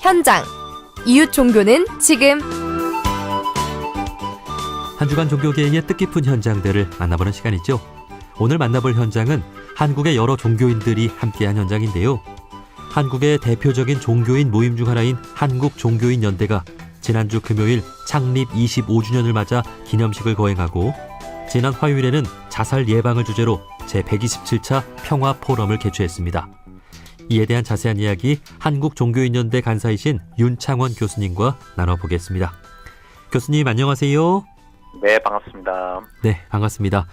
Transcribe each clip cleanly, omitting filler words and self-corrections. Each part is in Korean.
현장. 이웃 종교는 지금. 한 주간 종교계의 뜻깊은 현장들을 만나보는 시간이죠. 오늘 만나볼 현장은 한국의 여러 종교인들이 함께한 현장인데요. 한국의 대표적인 종교인 모임 중 하나인 한국종교인연대가 지난주 금요일 창립 25주년을 맞아 기념식을 거행하고 지난 화요일에는 자살 예방을 주제로 제127차 평화포럼을 개최했습니다. 이에 대한 자세한 이야기 한국종교인연대 간사이신 윤창원 교수님과 나눠보겠습니다. 교수님 안녕하세요. 네, 반갑습니다. 네, 반갑습니다.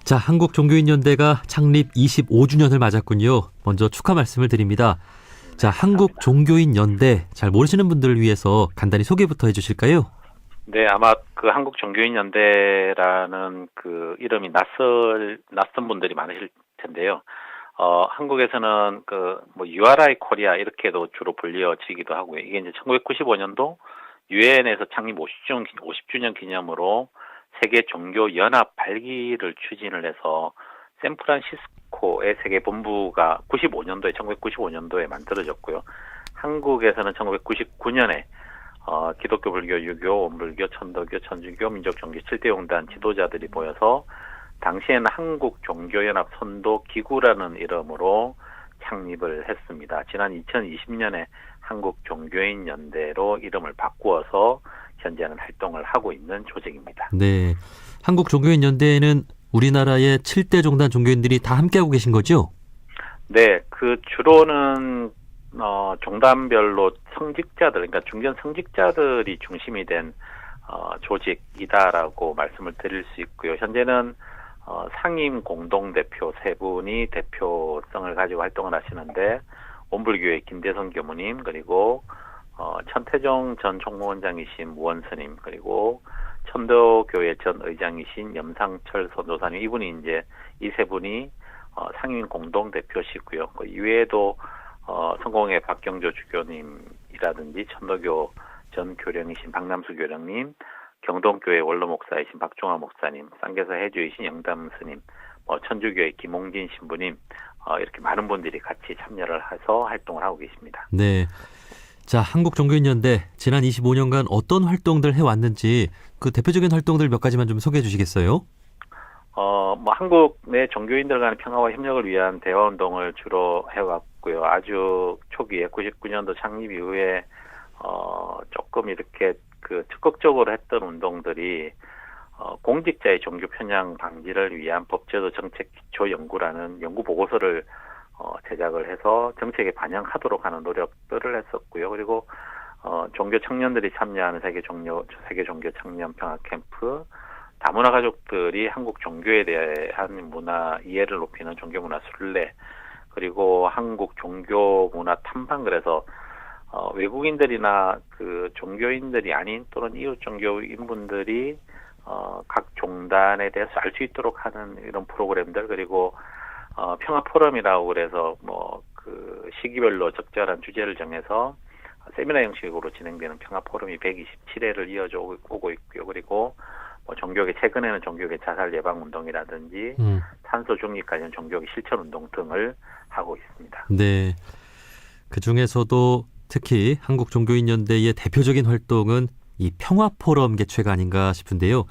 자, 한국종교인연대가 창립 25주년을 맞았군요. 먼저 축하 말씀을 드립니다. 자, 한국종교인연대 잘 모르시는 분들을 위해서 간단히 소개부터 해주실까요? 네, 아마 그 한국종교인연대라는 그 이름이 낯선 분들이 많으실 텐데요. 한국에서는 URI 코리아 이렇게도 주로 불리어지기도 하고요. 이게 이제 1995년도 유엔에서 창립 50주년 기념으로 세계 종교 연합 발기를 추진을 해서 샌프란시스코의 세계 본부가 1995년도에 만들어졌고요. 한국에서는 1999년에 기독교, 불교, 유교, 원불교, 천도교, 천주교, 민족종교 7대 용단 지도자들이 모여서 당시에는 한국종교연합 선도기구라는 이름으로 창립을 했습니다. 지난 2020년에 한국종교인연대로 이름을 바꾸어서 현재는 활동을 하고 있는 조직입니다. 네, 한국종교인연대에는 우리나라의 7대 종단 종교인들이 다 함께하고 계신 거죠? 네, 주로는 종단별로 성직자들, 그러니까 중견 성직자들이 중심이 된 조직이다라고 말씀을 드릴 수 있고요. 현재는 상임 공동대표 세 분이 대표성을 가지고 활동을 하시는데 원불교의 김대성 교무님, 그리고 천태종 전 총무원장이신 무원 스님, 그리고 천도교회 전 의장이신 염상철 선도사님, 이분이 이제 이 세 분이 상임 공동대표시고요. 그 이외에도 성공회 박경조 주교님이라든지 천도교 전 교령이신 박남수 교령님, 경동교회 원로 목사이신 박종화 목사님, 쌍계사 해주이신 영담 스님, 천주교의 김홍진 신부님, 이렇게 많은 분들이 같이 참여를 해서 활동을 하고 계십니다. 네. 자, 한국종교인연대 지난 25년간 어떤 활동들 해왔는지 그 대표적인 활동들 몇 가지만 좀 소개해 주시겠어요? 한국 내 종교인들 간의 평화와 협력을 위한 대화운동을 주로 해왔고요. 아주 초기에 99년도 창립 이후에 조금 이렇게 적극적으로 했던 운동들이 공직자의 종교 편향 방지를 위한 법제도 정책 기초 연구라는 연구 보고서를 제작을 해서 정책에 반영하도록 하는 노력들을 했었고요. 그리고 종교 청년들이 참여하는 세계 종교 청년 평화 캠프, 다문화 가족들이 한국 종교에 대한 문화 이해를 높이는 종교 문화 순례, 그리고 한국 종교 문화 탐방, 그래서 외국인들이나 종교인들이 아닌 또는 이웃 종교인분들이 각 종단에 대해서 알 수 있도록 하는 이런 프로그램들, 그리고 평화 포럼이라고 그래서 시기별로 적절한 주제를 정해서 세미나 형식으로 진행되는 평화 포럼이 127회를 이어져 오고 있고요. 그리고 종교계, 최근에는 종교계 자살 예방 운동이라든지 탄소 중립 관련 종교계 실천 운동 등을 하고 있습니다. 네, 그 중에서도 특히 한국종교인연대의 대표적인 활동은 이 평화포럼 개최가 아닌가 싶은데요.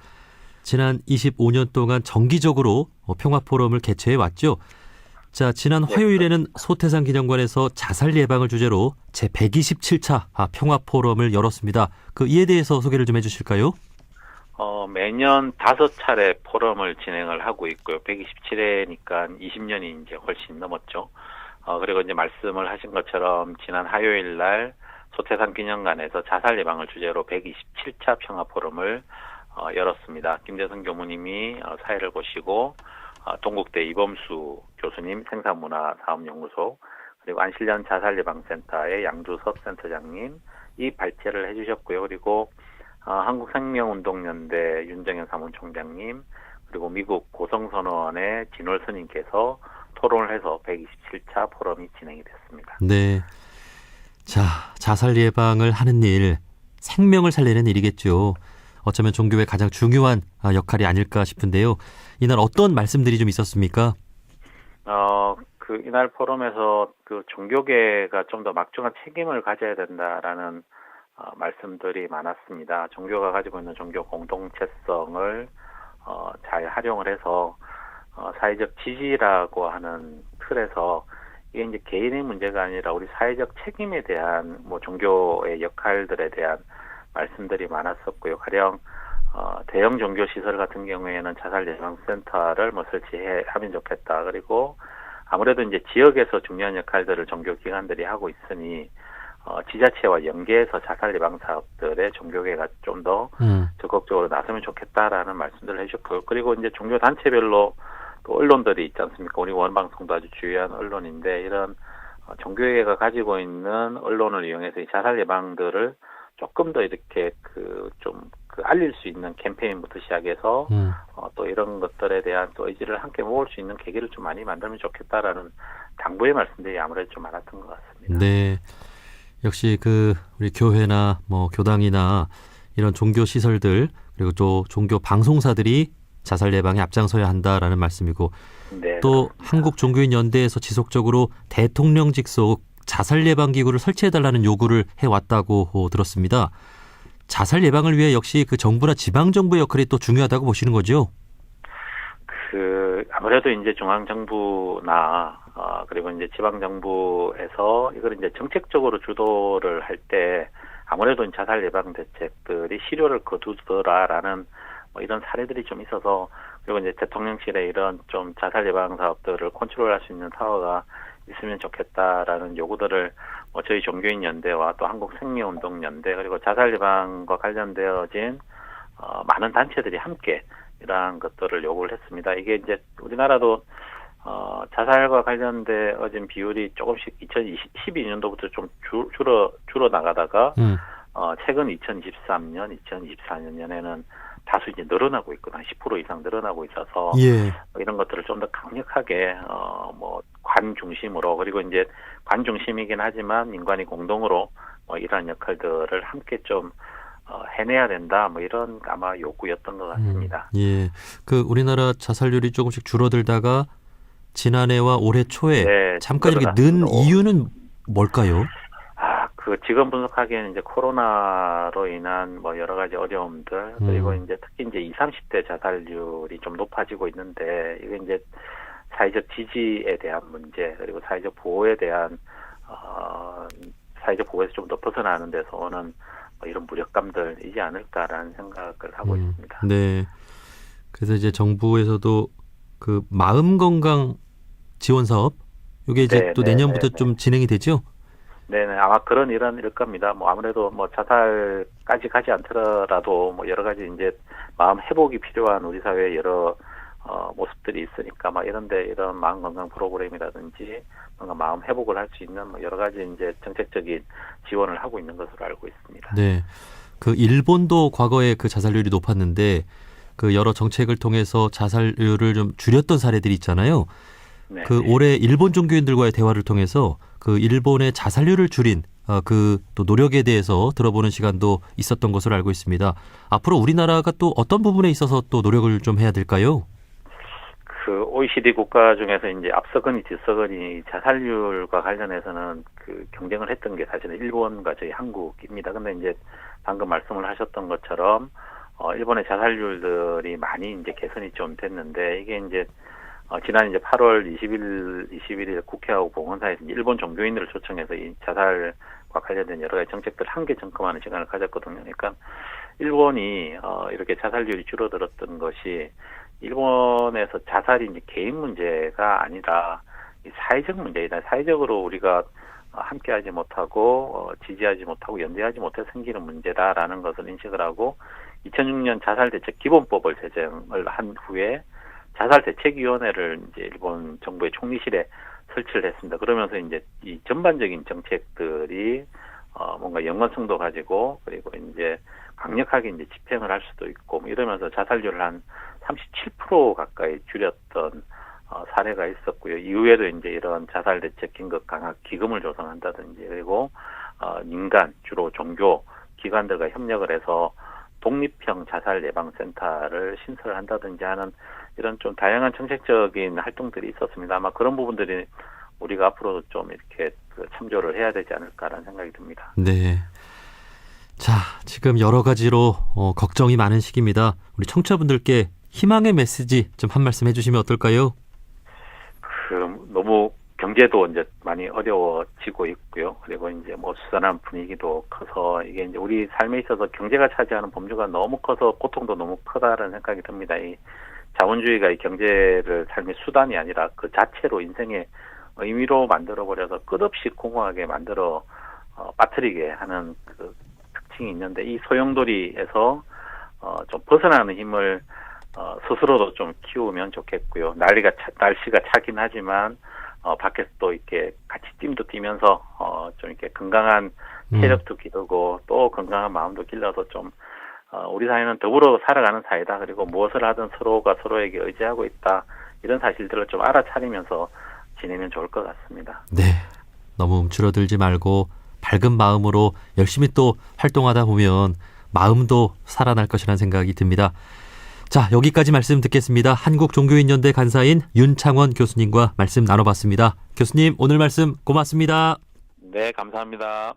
지난 25년 동안 정기적으로 평화포럼을 개최해 왔죠. 자, 지난 화요일에는 소태산 기념관에서 자살 예방을 주제로 제127차 평화포럼을 열었습니다. 이에 대해서 소개를 좀 해주실까요? 매년 5차례 포럼을 진행을 하고 있고요. 127회니까 20년이 이제 훨씬 넘었죠. 그리고 이제 말씀을 하신 것처럼 지난 화요일 날 소태산 기념관에서 자살 예방을 주제로 127차 평화 포럼을 열었습니다. 김대성 교무님이 사회를 보시고 동국대 이범수 교수님 생산문화사업연구소, 그리고 안실련 자살예방센터의 양주섭 센터장님 이 발제를 해주셨고요. 그리고 한국생명운동연대 윤정현 사무총장님, 그리고 미국 고성선언원의 진월 스님께서 토론을 해서 127차 포럼이 진행이 됐습니다. 네. 자, 자살 예방을 하는 일, 생명을 살리는 일이겠죠. 어쩌면 종교의 가장 중요한 역할이 아닐까 싶은데요. 이날 어떤 말씀들이 좀 있었습니까? 그 이날 포럼에서 그 종교계가 좀 더 막중한 책임을 가져야 된다라는 말씀들이 많았습니다. 종교가 가지고 있는 종교 공동체성을 잘 활용을 해서 사회적 지지라고 하는 틀에서 이게 이제 개인의 문제가 아니라 우리 사회적 책임에 대한 뭐 종교의 역할들에 대한 말씀들이 많았었고요. 가령 대형 종교 시설 같은 경우에는 자살 예방 센터를 뭐 설치하면 좋겠다. 그리고 아무래도 이제 지역에서 중요한 역할들을 종교 기관들이 하고 있으니 지자체와 연계해서 자살 예방 사업들에 종교계가 좀 더 적극적으로 나서면 좋겠다라는 말씀들을 해주셨고요. 그리고 이제 종교 단체별로 또 언론들이 있지 않습니까? 우리 원방송도 아주 중요한 언론인데 이런 종교계가 가지고 있는 언론을 이용해서 이 자살 예방들을 조금 더 이렇게 알릴 수 있는 캠페인부터 시작해서 또 이런 것들에 대한 또 의지를 함께 모을 수 있는 계기를 좀 많이 만들면 좋겠다라는 당부의 말씀들이 아무래도 좀 많았던 것 같습니다. 네. 역시 우리 교회나 뭐 교당이나 이런 종교 시설들 그리고 또 종교 방송사들이 자살 예방에 앞장서야 한다라는 말씀이고 네, 또 그렇습니다. 한국종교인연대에서 지속적으로 대통령 직속 자살 예방 기구를 설치해달라는 요구를 해왔다고 들었습니다. 자살 예방을 위해 역시 그 정부나 지방 정부의 역할이 또 중요하다고 보시는 거죠? 아무래도 이제 중앙 정부나 그리고 이제 지방 정부에서 이걸 이제 정책적으로 주도를 할 때 아무래도 자살 예방 대책들이 실효를 거두더라라는 뭐 이런 사례들이 좀 있어서 그리고 이제 대통령실에 이런 좀 자살 예방 사업들을 컨트롤할 수 있는 타워가 있으면 좋겠다라는 요구들을 뭐 저희 종교인 연대와 또 한국생명운동 연대 그리고 자살 예방과 관련되어진 많은 단체들이 함께 이러한 것들을 요구를 했습니다. 이게 이제 우리나라도 자살과 관련되어진 비율이 조금씩 2012년도부터 좀 줄어 나가다가 최근 2023년, 2024년에는 다수 이제 늘어나고 있거나 10% 이상 늘어나고 있어서 예. 이런 것들을 좀 더 강력하게 관 중심으로 그리고 이제 관 중심이긴 하지만 인간이 공동으로 이러한 역할들을 함께 좀 해내야 된다. 뭐 이런 아마 요구였던 것 같습니다. 예. 우리나라 자살률이 조금씩 줄어들다가 지난해와 올해 초에 네, 잠깐 이렇게 는 이유는 뭘까요? 지금 분석하기에는 이제 코로나로 인한 뭐 여러 가지 어려움들 그리고 이제 특히 이제 20, 30대 자살률이 좀 높아지고 있는데 이게 이제 사회적 지지에 대한 문제 그리고 사회적 보호에 대한 사회적 보호에서 좀 더 벗어나는 데서 오는 이런 무력감들이지 않을까라는 생각을 하고 있습니다. 네. 그래서 이제 정부에서도 마음 건강 지원 사업 이게 이제 또 내년부터 좀 진행이 되죠? 네네, 아마 그런 일일 겁니다. 뭐 아무래도 뭐 자살까지 가지 않더라도 뭐 여러 가지 이제 마음 회복이 필요한 우리 사회의 여러 모습들이 있으니까 막 이런데 이런 마음 건강 프로그램이라든지 뭔가 마음 회복을 할 수 있는 뭐 여러 가지 이제 정책적인 지원을 하고 있는 것으로 알고 있습니다. 네, 일본도 과거에 자살률이 높았는데 여러 정책을 통해서 자살률을 좀 줄였던 사례들이 있잖아요. 네. 올해 일본 종교인들과의 대화를 통해서 일본의 자살률을 줄인 또 노력에 대해서 들어보는 시간도 있었던 것으로 알고 있습니다. 앞으로 우리나라가 또 어떤 부분에 있어서 또 노력을 좀 해야 될까요? OECD 국가 중에서 이제 앞서거니 뒤서거니 자살률과 관련해서는 경쟁을 했던 게 사실은 일본과 저희 한국입니다. 근데 이제 방금 말씀을 하셨던 것처럼 일본의 자살률들이 많이 이제 개선이 좀 됐는데 이게 이제 지난 이제 8월 21일 국회하고 공원사에서 일본 종교인들을 초청해서 이 자살과 관련된 여러 가지 정책들 함께 점검하는 시간을 가졌거든요. 그러니까 일본이 이렇게 자살률이 줄어들었던 것이 일본에서 자살이 이제 개인 문제가 아니라 이 사회적 문제이다. 사회적으로 우리가 함께하지 못하고 지지하지 못하고 연대하지 못해서 생기는 문제다라는 것을 인식을 하고 2006년 자살대책 기본법을 제정을 한 후에 자살대책위원회를 이제 일본 정부의 총리실에 설치를 했습니다. 그러면서 이제 이 전반적인 정책들이 뭔가 연관성도 가지고 그리고 이제 강력하게 이제 집행을 할 수도 있고 뭐 이러면서 자살률을 한 37% 가까이 줄였던 사례가 있었고요. 이후에도 이제 이런 자살대책 긴급 강화 기금을 조성한다든지 그리고 민간 주로 종교 기관들과 협력을 해서 독립형 자살 예방 센터를 신설을 한다든지 하는 이런 좀 다양한 정책적인 활동들이 있었습니다. 아마 그런 부분들이 우리가 앞으로도 좀 이렇게 참조를 해야 되지 않을까라는 생각이 듭니다. 네. 자, 지금 여러 가지로 걱정이 많은 시기입니다. 우리 청취자분들께 희망의 메시지 좀 한 말씀 해주시면 어떨까요? 너무 경제도 이제 많이 어려워지고 있고요. 그리고 이제 뭐 수산한 분위기도 커서 이게 이제 우리 삶에 있어서 경제가 차지하는 범주가 너무 커서 고통도 너무 크다라는 생각이 듭니다. 이 자본주의가 이 경제를 삶의 수단이 아니라 그 자체로 인생의 의미로 만들어버려서 끝없이 공허하게 만들어 빠뜨리게 하는 그 특징이 있는데 이 소용돌이에서 좀 벗어나는 힘을 스스로도 좀 키우면 좋겠고요. 날씨가 차긴 하지만 밖에서 또 이렇게 같이 찜도 뛰면서 좀 이렇게 건강한 체력도 기르고 또 건강한 마음도 길러서 좀 우리 사회는 더불어 살아가는 사회다. 그리고 무엇을 하든 서로가 서로에게 의지하고 있다. 이런 사실들을 좀 알아차리면서 지내면 좋을 것 같습니다. 네. 너무 움츠러들지 말고 밝은 마음으로 열심히 또 활동하다 보면 마음도 살아날 것이라는 생각이 듭니다. 자, 여기까지 말씀 듣겠습니다. 한국종교인연대 간사인 윤창원 교수님과 말씀 나눠봤습니다. 교수님, 오늘 말씀 고맙습니다. 네, 감사합니다.